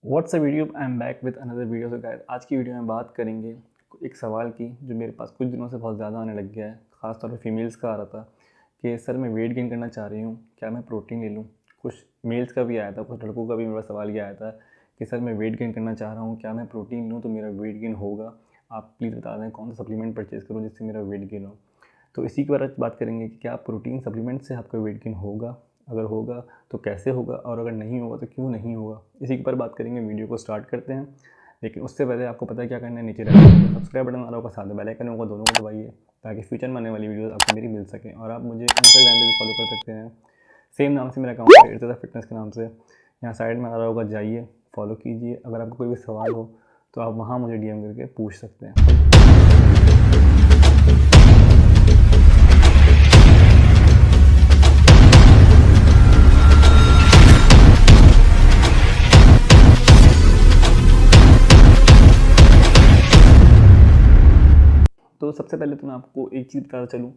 What's a video I am back with another video. So guys, आज की video में बात करेंगे एक सवाल की जो मेरे पास कुछ दिनों से बहुत ज़्यादा आने लग गया है। ख़ासतौर पे फीमेल्स का आ रहा था कि सर मैं वेट गेन करना चाह रही हूँ, क्या मैं प्रोटीन ले लूँ। कुछ मेल्स का भी आया था, कुछ लड़कों का भी मेरे पास सवाल ये आया था कि सर मैं वेट गेन करना चाह रहा हूँ, क्या मैं प्रोटीन लूँ तो मेरा वेट गेन होगा। आप प्लीज़ बता दें कौन सा सप्लीमेंट परचेज़ करूँ जिससे मेरा वेट गेन हो। तो इसी के बारे में बात करेंगे कि क्या प्रोटीन सप्लीमेंट से आपका वेट गेन होगा, अगर होगा तो कैसे होगा, और अगर नहीं होगा तो क्यों नहीं होगा। इसी के ऊपर बात करेंगे। वीडियो को स्टार्ट करते हैं, लेकिन उससे पहले आपको पता है क्या करना है। नीचे सब्सक्राइब बटन वाला होगा, साथ में बेल आइकन होगा, दोनों को दबाइए ताकि फ्यूचर में आने वाली वीडियोस आपको मेरी मिल सकें। और आप मुझे इंस्टाग्राम पे भी फॉलो कर सकते हैं, सेम नाम से मेरा अकाउंट है, इर्तिज़ा फिटनेस के नाम से। यहाँ साइड में आ रहा होगा, जाइए फॉलो कीजिए। अगर आपको कोई भी सवाल हो तो आप वहाँ मुझे डीएम करके पूछ सकते हैं। तो सबसे पहले तो मैं आपको एक चीज़ बताता चलूँ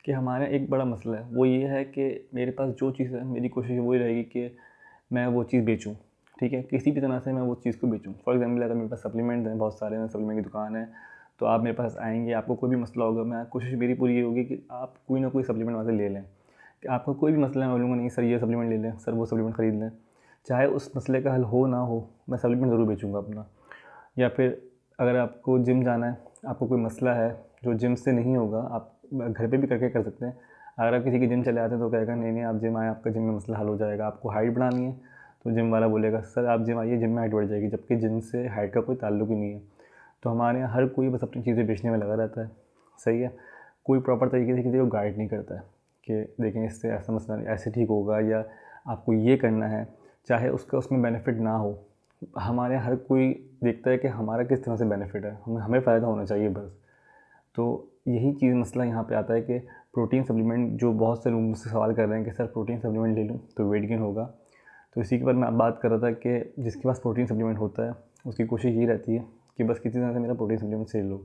कि हमारा एक बड़ा मसला है, वो ये है कि मेरे पास जो चीज़ है, मेरी कोशिश वही रहेगी कि मैं वो चीज़ बेचूँ। ठीक है, किसी भी तरह से मैं वो चीज़ को बेचूँ। फॉर एग्जांपल अगर मेरे पास सप्लीमेंट हैं, बहुत सारे हैं, सप्लीमेंट की दुकान है, तो आप मेरे पास आएँगे, आपको कोई भी मसला होगा, मैं कोशिश मेरी पूरी ये होगी कि आप कोई ना कोई सप्लीमेंट वहाँ से ले लें। कि आपको कोई भी मसला है, मैं बोलूँगा नहीं सर ये सप्लीमेंट ले लें, सर वो सप्लीमेंट ख़रीद लें। चाहे उस मसले का हल हो ना हो, मैं सप्लीमेंट ज़रूर बेचूँगा अपना। या फिर अगर आपको जिम जाना है, आपको कोई मसला है जो जिम से नहीं होगा, आप घर पे भी करके कर सकते हैं। अगर आप किसी की जिम चले आते हैं तो कहेगा नहीं नहीं आप जिम आए, आपका जिम में मसला हल हो जाएगा। आपको हाइट बढ़ानी है तो जिम वाला बोलेगा सर आप जिम आइए, जिम में हाइट बढ़ जाएगी, जबकि जिम से हाइट का कोई ताल्लुक ही नहीं है। तो हमारे यहाँ हर कोई बस अपनी चीज़ें बेचने में लगा रहता है। सही है, कोई प्रॉपर तरीके से किसी को गाइड नहीं करता है कि देखें इससे ऐसा मसला ऐसे ठीक होगा या आपको ये करना है, चाहे उसका उसमें बेनिफिट ना हो। हमारे हर कोई देखता है कि हमारा किस तरह से बेनिफिट है, हमें फ़ायदा होना चाहिए बस। तो यही चीज़ मसला यहाँ पे आता है कि प्रोटीन सप्लीमेंट, जो बहुत से लोग मुझसे सवाल कर रहे हैं कि सर प्रोटीन सप्लीमेंट ले लूँ तो वेट गेन होगा। तो इसी के बाद मैं बात कर रहा था कि जिसके पास प्रोटीन सप्लीमेंट होता है उसकी कोशिश ये रहती है कि बस किसी तरह से मेरा प्रोटीन सप्लीमेंट से लो।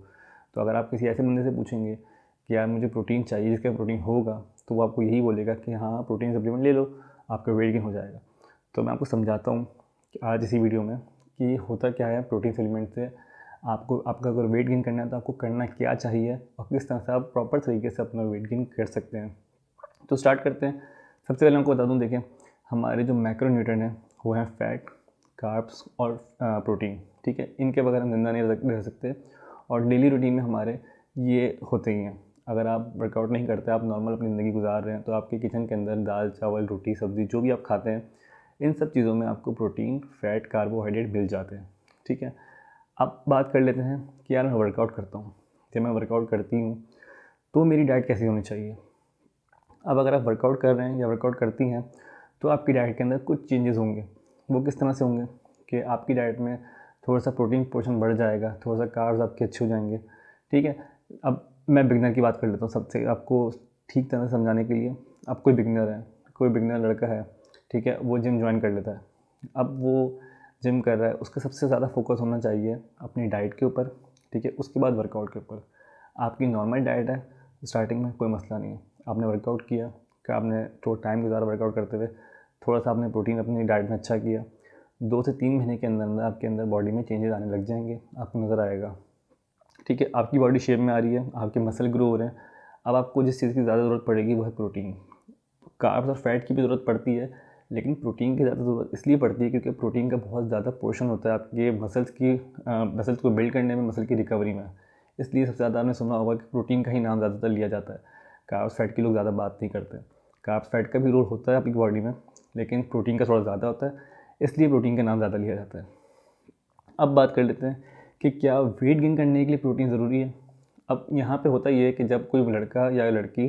तो अगर आप किसी ऐसे बंदे से पूछेंगे कि यार मुझे प्रोटीन चाहिए जिसका प्रोटीन होगा, तो वो आपको यही बोलेगा कि हाँ प्रोटीन सप्लीमेंट ले लो, आपका वेट गेन हो जाएगा। तो मैं आपको समझाता हूँ कि आज इसी वीडियो में कि होता क्या है प्रोटीन सप्लीमेंट से। आपका अगर वेट गेन करना है तो आपको करना क्या चाहिए और किस तरह से आप प्रॉपर तरीके से अपना वेट गेन कर सकते हैं। तो स्टार्ट करते हैं। सबसे पहले आपको बता दूं, देखें हमारे जो मैक्रोन्यूट्रिएंट हैं वो हैं फैट, कार्ब्स और प्रोटीन। ठीक है, इनके बगैर हम जिंदा नहीं रह सकते और डेली रूटीन में हमारे ये होते ही हैं। अगर आप वर्कआउट नहीं करते, आप नॉर्मल अपनी ज़िंदगी गुजार रहे हैं, तो आपके किचन के अंदर दाल चावल रोटी सब्ज़ी जो भी आप खाते हैं, इन सब चीज़ों में आपको प्रोटीन फैट कार्बोहाइड्रेट मिल जाते हैं। ठीक है, अब बात कर लेते हैं कि यार मैं वर्कआउट करता हूँ, जब मैं वर्कआउट करती हूँ तो मेरी डाइट कैसी होनी चाहिए। अब अगर आप वर्कआउट कर रहे हैं या वर्कआउट करती हैं तो आपकी डाइट के अंदर कुछ चेंजेस होंगे। वो किस तरह से होंगे कि आपकी डाइट में थोड़ा सा प्रोटीन पोर्शन बढ़ जाएगा, थोड़ा सा कार्ब्स आपके अच्छे हो जाएंगे। ठीक है, अब मैं बिगनर की बात कर लेता हूँ सबसे, आपको ठीक तरह से समझाने के लिए। अब कोई बिगनर है, कोई बिगनर लड़का है, ठीक है, वो जिम ज्वाइन कर लेता है। अब वो जिम कर रहा है, उसका सबसे ज़्यादा फोकस होना चाहिए अपनी डाइट के ऊपर। ठीक है, उसके बाद वर्कआउट के ऊपर। आपकी नॉर्मल डाइट है, स्टार्टिंग में कोई मसला नहीं है, आपने वर्कआउट किया कि आपने थोड़ा टाइम गुजारा वर्कआउट करते हुए, थोड़ा सा आपने प्रोटीन अपनी डाइट में अच्छा किया, 2 से 3 महीने के अंदर अंदर आपके अंदर बॉडी में चेंजेस आने लग जाएंगे, आपको नज़र आएगा। ठीक है, आपकी बॉडी शेप में आ रही है, आपके मसल ग्रो हो रहे हैं। अब आपको जिस चीज़ की ज़्यादा ज़रूरत पड़ेगी वो है प्रोटीन। कार्ब्स और फैट की भी ज़रूरत पड़ती है, लेकिन प्रोटीन की ज़्यादा ज़रूरत इसलिए पड़ती है क्योंकि प्रोटीन का बहुत ज़्यादा पोर्शन होता है आपके मसल्स को बिल्ड करने में, मसल की रिकवरी में। इसलिए सबसे ज़्यादा आपने सुना होगा कि प्रोटीन का ही नाम ज़्यादातर लिया जाता है। कार्ब्स फैट की लोग ज़्यादा बात नहीं करते। कार्ब्स फैट का भी रोल होता है आपकी बॉडी में, लेकिन प्रोटीन का थोड़ा ज़्यादा होता है, इसलिए प्रोटीन का नाम ज़्यादा लिया जाता है। अब बात कर लेते हैं कि क्या वेट गेन करने के लिए प्रोटीन ज़रूरी है। अब यहाँ पे होता ये है कि जब कोई लड़का या लड़की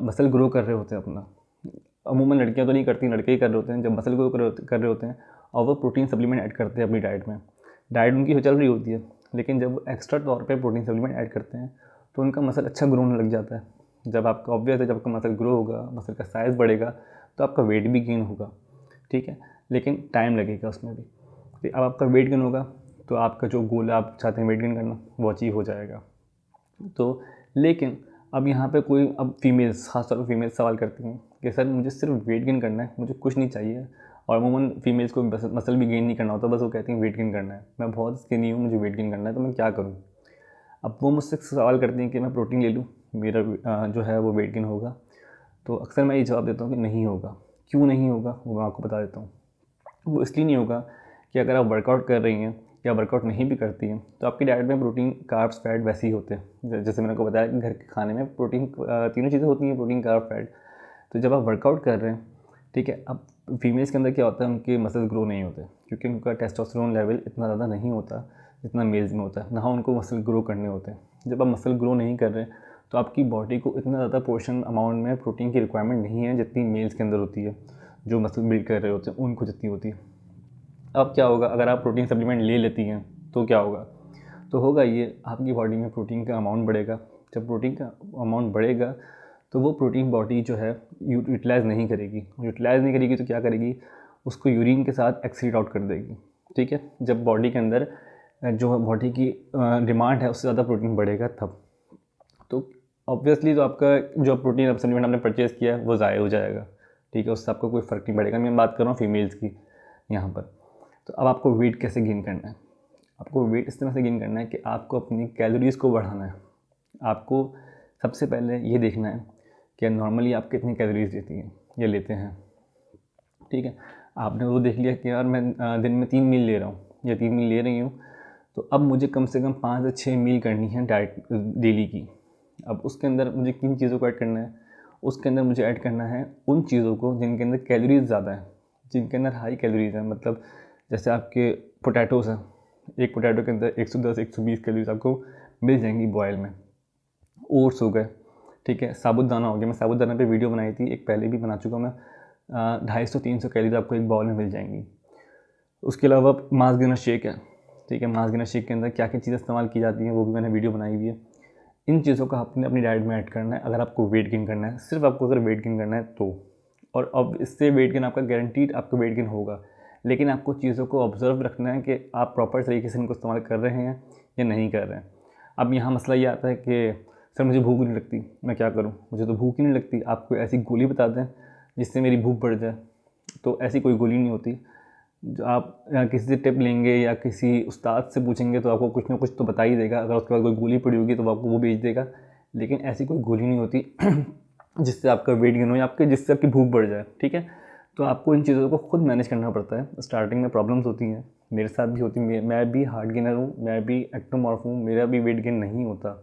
मसल ग्रो कर रहे होते हैं अपना, अमूमन लड़कियां तो नहीं करती, लड़के ही कर रहे होते हैं, जब मसल ग्रो कर रहे होते हैं और वो प्रोटीन सप्लीमेंट ऐड करते हैं अपनी डाइट में, डाइट उनकी चल रही होती है, लेकिन जब वो एक्स्ट्रा तौर पे प्रोटीन सप्लीमेंट ऐड करते हैं तो उनका मसल अच्छा ग्रो होने लग जाता है। जब आपका ऑब्वियस है, जब आपका मसल ग्रो होगा, मसल का साइज़ बढ़ेगा, तो आपका वेट भी गेन होगा। ठीक है, लेकिन टाइम लगेगा उसमें भी। तो अब आपका वेट गेन होगा तो आपका जो गोल है, आप चाहते हैं वेट गेन करना, वो अचीव हो जाएगा। तो लेकिन अब यहाँ पे कोई, अब फीमेल्स, खासतौर पर फीमेल्स सवाल करती हैं कि सर मुझे सिर्फ वेट गेन करना है, मुझे कुछ नहीं चाहिए और अमूमन फीमेल्स को मसल भी गेन नहीं करना होता, बस वो कहती हैं वेट गेन करना है। मैं बहुत स्किनी हूँ, मुझे वेट गेन करना है, तो मैं क्या करूँ। अब वो मुझसे सवाल करती हैं कि मैं प्रोटीन ले लूँ, मेरा जो है वो वेट गेन होगा। तो अक्सर मैं ये जवाब देता हूँ कि नहीं होगा। क्यों नहीं होगा वो मैं आपको बता देता हूँ। वो इसलिए नहीं होगा कि अगर आप वर्कआउट कर रही हैं या वर्कआउट नहीं भी करती हैं तो आपकी डाइट में प्रोटीन, कार्ब्स, फैट वैसे ही होते हैं। जैसे मैंने आपको बताया कि घर के खाने में प्रोटीन, तीनों चीज़ें होती हैं, प्रोटीन, कार्ब, फैट। तो जब आप वर्कआउट कर रहे हैं, ठीक है, अब फीमेल्स के अंदर क्या होता है, उनके मसल्स ग्रो नहीं होते क्योंकि उनका टेस्टोस्टेरोन लेवल इतना ज़्यादा नहीं होता जितना मेल्स में होता है, ना उनको मसल ग्रो करने होते हैं। जब आप मसल ग्रो नहीं कर रहे तो आपकी बॉडी को इतना ज़्यादा पोर्शन अमाउंट में प्रोटीन की रिक्वायरमेंट नहीं है जितनी मेल्स के अंदर होती है, जो मसल बिल्ड कर रहे होते हैं उनको जितनी होती है। अब क्या होगा, अगर आप प्रोटीन सप्लीमेंट ले लेती हैं तो क्या होगा, तो होगा ये, आपकी बॉडी में प्रोटीन का अमाउंट बढ़ेगा। जब प्रोटीन का अमाउंट बढ़ेगा तो वो प्रोटीन बॉडी जो है यूटिलाइज़ नहीं करेगी। यूटिलाइज़ नहीं करेगी तो क्या करेगी, उसको यूरिन के साथ एक्सीड आउट कर देगी। ठीक है, जब बॉडी के अंदर जो बॉडी की डिमांड है उससे ज़्यादा प्रोटीन बढ़ेगा तब, तो ऑब्वियसली तो आपका जो प्रोटीन अब सप्लीमेंट आपने परचेज़ किया है वो ज़ाया हो जाएगा। ठीक है, उससे आपको कोई फ़र्क नहीं पड़ेगा। मैं बात कर रहा हूँ फीमेल्स की यहाँ पर। तो अब आपको वेट कैसे गेन करना है, आपको वेट इस तरह से गेन करना है कि आपको अपनी कैलोरीज़ को बढ़ाना है। आपको सबसे पहले ये देखना है कि नॉर्मली आप कितनी कैलोरीज़ लेती हैं या लेते हैं। ठीक है, आपने वो देख लिया कि यार मैं दिन में 3 मील ले रहा हूँ या 3 मील ले रही हूँ, तो अब मुझे कम से कम 5 से 6 मील करनी है डाइट डेली की। अब उसके अंदर मुझे किन चीज़ों को ऐड करना है, उसके अंदर मुझे ऐड करना है उन चीज़ों को जिनके अंदर कैलोरीज़ ज़्यादा है, जिनके अंदर हाई कैलोरीज़ हैं। मतलब जैसे आपके पोटैटोज़ हैं, एक पोटैटो के अंदर 110-120 कैलोरीज आपको मिल जाएंगी बॉयल में। ओट्स हो गए, ठीक है, साबूदाना हो गया, मैं साबूदाना पे वीडियो बनाई थी, एक पहले भी बना चुका मैं। 250-300 कैलोरीज आपको एक बाउल में मिल जाएंगी। उसके अलावा मास गेनर शेक है, ठीक है, मास गेनर शेक के अंदर क्या क्या चीज़ें इस्तेमाल की जाती हैं वो भी मैंने वीडियो बनाई हुई है। इन चीज़ों का आपने अपनी डाइट में ऐड करना है अगर आपको वेट गेन करना है, सिर्फ आपको अगर वेट गेन करना है तो। और अब इससे वेट गेन आपका गारंटीड आपका वेट गेन होगा, लेकिन आपको चीज़ों को ऑब्जर्व रखना है कि आप प्रॉपर तरीके से इनको इस्तेमाल कर रहे हैं या नहीं कर रहे हैं। अब यहाँ मसला ये आता है कि सर मुझे भूख नहीं लगती, मैं क्या करूँ, मुझे तो भूख ही नहीं लगती। आप कोई ऐसी गोली बता दें जिससे मेरी भूख बढ़ जाए, तो ऐसी कोई गोली नहीं होती। जो आप किसी से टिप लेंगे या किसी उस्ताद से पूछेंगे तो आपको कुछ ना कुछ तो बता ही देगा। अगर उसके बाद कोई गोली पड़ी होगी तो आपको वो बेच देगा, लेकिन ऐसी कोई गोली नहीं होती जिससे आपका वेट गेन हो या जिससे आपकी भूख बढ़ जाए। ठीक है, तो आपको इन चीज़ों को खुद मैनेज करना पड़ता है। स्टार्टिंग में प्रॉब्लम्स होती हैं, मेरे साथ भी होती है। मैं भी हार्ड गेनर हूँ, मैं भी एक्टोमॉर्फ हूँ, मेरा भी वेट गेन नहीं होता।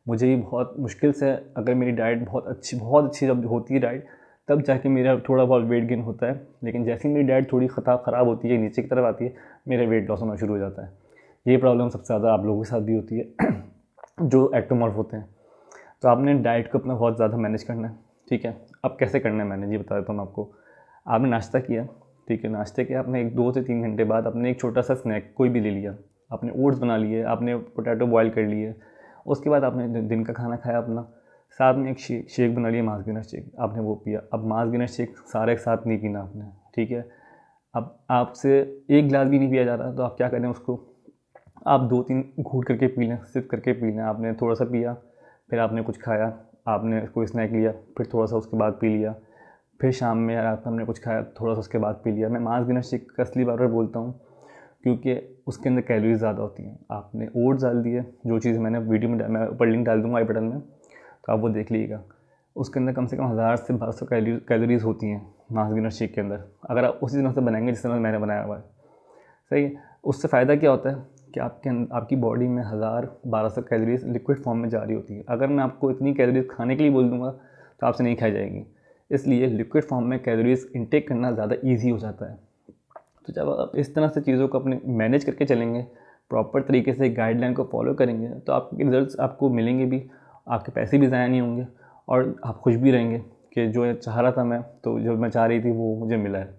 मुझे भी बहुत मुश्किल से, अगर मेरी डाइट बहुत अच्छी जब होती है डाइट, तब जाके मेरा थोड़ा बहुत वेट गेन होता है। लेकिन जैसे ही मेरी डाइट थोड़ी ख़राब होती है, नीचे की तरफ आती है, मेरा वेट लॉस होना शुरू हो जाता है। ये प्रॉब्लम सबसे ज़्यादा आप लोगों के साथ भी होती है जो एक्टोमॉर्फ होते हैं। तो आपने डाइट को अपना बहुत ज़्यादा मैनेज करना है। ठीक है, अब कैसे करना है मैंने ये बता देता हूँ आपको। आपने नाश्ता किया, ठीक है, नाश्ते के आपने 2 से 3 घंटे बाद आपने एक छोटा सा स्नैक कोई भी ले लिया, आपने ओट्स बना लिए, आपने पोटैटो बॉयल कर लिए, उसके बाद आपने दिन का खाना खाया अपना, साथ में एक शेक बना लिया, मास गेनर शेक, आपने वो पिया। अब मास गेनर शेक सारे एक साथ नहीं पीना आपने, ठीक है। अब आपसे एक गिलास भी नहीं पिया जा रहा तो आप क्या करें, उसको आप 2-3 घूंट करके पी लें, सिप करके पी लें। आपने थोड़ा सा पिया, फिर आपने कुछ खाया, आपने कोई स्नैक लिया, फिर थोड़ा सा उसके बाद पी लिया, फिर शाम में रात में हमने कुछ खाया, थोड़ा सा उसके बाद पी लिया। मैं मास गेनर शेक का इसलिए बार बार बोलता हूँ क्योंकि उसके अंदर कैलोरीज ज़्यादा होती हैं। आपने ओट्स डाल दिए, जो चीज़ मैंने वीडियो में मैं ऊपर लिंक डाल दूँगा आई बटन में, तो आप वो देख लीजिएगा। उसके अंदर कम से कम 1000 से 1200 कैलोरीज़ होती हैं मास गेनर शेक के अंदर, अगर आप उसी तरह से बनाएंगे जिस तरह मैंने बनाया हुआ है। सही है, उससे फ़ायदा क्या होता है कि आपकी बॉडी में 1000-1200 कैलोरीज लिक्विड फॉर्म में जा रही होती है। अगर मैं आपको इतनी कैलोरीज खाने के लिए बोल दूँगा तो आपसे नहीं खाई जाएगी, इसलिए लिक्विड फॉर्म में कैलोरीज इंटेक करना ज़्यादा ईजी हो जाता है। तो जब आप इस तरह से चीज़ों को अपने मैनेज करके चलेंगे, प्रॉपर तरीके से गाइडलाइन को फॉलो करेंगे, तो आपके रिजल्ट्स आपको मिलेंगे भी, आपके पैसे भी ज़ाया नहीं होंगे और आप खुश भी रहेंगे कि जो चाह रहा था मैं, तो जो मैं चाह रही थी वो मुझे मिला है।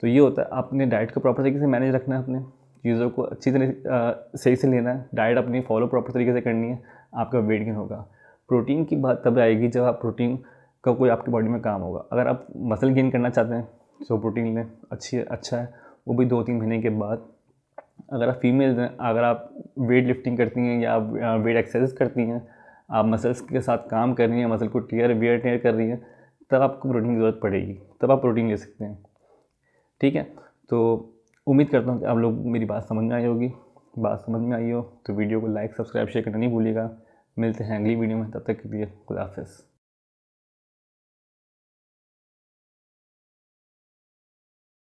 तो ये होता है, आपने डाइट को प्रॉपर तरीके से मैनेज रखना है, अपने चीज़ों को अच्छी तरह सही से लेना है, डाइट अपनी फॉलो प्रॉपर तरीके से करनी है, आपका वेट गेन होगा। प्रोटीन की बात तब आएगी जब आप प्रोटीन का कोई आपकी बॉडी में काम होगा। अगर आप मसल गेन करना चाहते हैं तो प्रोटीन लें, अच्छा है, वो भी 2-3 महीने के बाद। अगर आप फीमेल्स हैं, अगर आप वेट लिफ्टिंग करती हैं या वेट एक्सरसाइज करती हैं, आप मसल्स के साथ काम कर रही हैं, मसल को वेयर टेयर कर रही हैं, तब आपको प्रोटीन की ज़रूरत पड़ेगी, तब आप प्रोटीन ले सकते हैं। ठीक है, तो उम्मीद करता हूँ कि आप लोग मेरी बात समझ में आई होगी। बात समझ में आई हो तो वीडियो को लाइक, सब्सक्राइब, शेयर करना नहीं भूलिएगा। मिलते हैं अगली वीडियो में, तब तक के लिए खुदा हाफ़िज़।